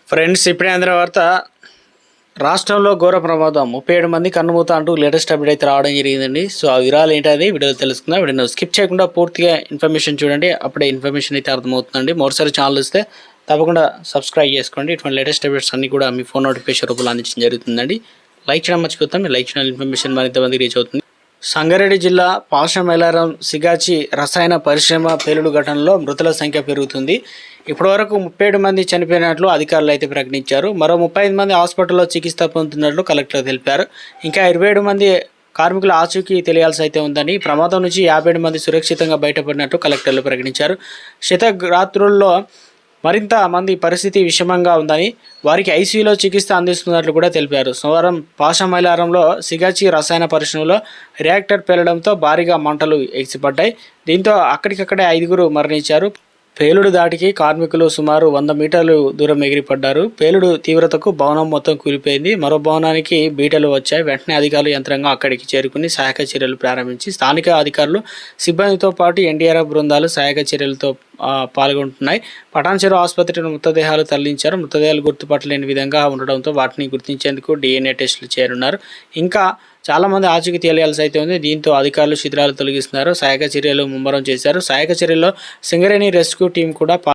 Friends, ఇప్పుడే అందిన వార్త. రాష్ట్రంలో ఘోర ప్రమాదం, 37 మంది కన్నుమూత అంటూ లేటెస్ట్ అప్డేట్ అయితే రావడం జరిగిందండి. సో ఆ వివరాలు ఏంటది వీడియోలో తెలుసుకుందాం. వీడియోని స్కిప్ చేయకుండా పూర్తిగా ఇన్ఫర్మేషన్ చూడండి, అప్పుడే ఇన్ఫర్మేషన్ అయితే అర్థమవుతుందండి. మరోసారి ఛానల్ వస్తే తప్పకుండా సబ్స్క్రైబ్ చేసుకోండి. ఇటువంటి లేటెస్ట్ అప్డేట్స్ అన్ని కూడా మీ ఫోన్ నోటిఫికేషన్ రూపంలో అందించడం జరుగుతుందండి. లైక్ చేయడం మర్చిపోతాం. మీరు లైక్ చేయడం ఇన్ఫర్మేషన్ మరింత మందికి రీచ్ అవుతుంది. సంగారెడ్డి జిల్లా పాషమైలారం సిగాచి రసాయన పరిశ్రమ పేలుడు ఘటనలో మృతుల సంఖ్య పెరుగుతుంది. ఇప్పటివరకు 37 మంది చనిపోయినట్లు అధికారులు అయితే ప్రకటించారు. మరో 35 మంది హాస్పిటల్లో చికిత్స పొందుతున్నట్లు కలెక్టర్ తెలిపారు. ఇంకా 27 మంది కార్మికుల ఆచూకీ తెలియాల్సి అయితే ఉందని, ప్రమాదం నుంచి 57 మంది సురక్షితంగా బయటపడినట్లు కలెక్టర్లు ప్రకటించారు. శతరాత్రుల్లో మరింత మంది పరిస్థితి విషమంగా ఉందని, వారికి ఐసీయూలో చికిత్స అందిస్తున్నట్లు కూడా తెలిపారు. సోమవారం పాషమైలారంలో సిగాచి రసాయన పరిశ్రమలో రియాక్టర్ పేలడంతో భారీగా మంటలు ఎగిసిపడ్డాయి. దీంతో అక్కడికక్కడే 5 మరణించారు. పేలుడు దాటికి కార్మికులు సుమారు 100 మీటర్లు దూరం ఎగిరిపడ్డారు. పేలుడు తీవ్రతకు భవనం మొత్తం కూలిపోయింది. మరో భవనానికి బీటలు వచ్చాయి. వెంటనే అధికారులు యంత్రాంగం అక్కడికి చేరుకుని సహాయక చర్యలు ప్రారంభించి స్థానిక అధికారులు సిబ్బందితో పాటు ఎన్డీఆర్ఎఫ్ బృందాలు సహాయక చర్యలతో పాల్గొంటున్నాయి. పటాన్చెరు ఆసుపత్రిలో మృతదేహాలు తరలించారు. మృతదేహాలు గుర్తుపట్టలేని విధంగా ఉండడంతో వాటిని గుర్తించేందుకు DNA టెస్టులు చేయనున్నారు. ఇంకా చాలామంది ఆచూకీ తెలియాల్సి అయితే ఉంది. దీంతో అధికారులు శిథిలాలు తొలగిస్తున్నారు. సహాయక చర్యలు ముమ్మరం చేశారు. సహాయక చర్యల్లో సింగరేణి రెస్క్యూ టీం కూడా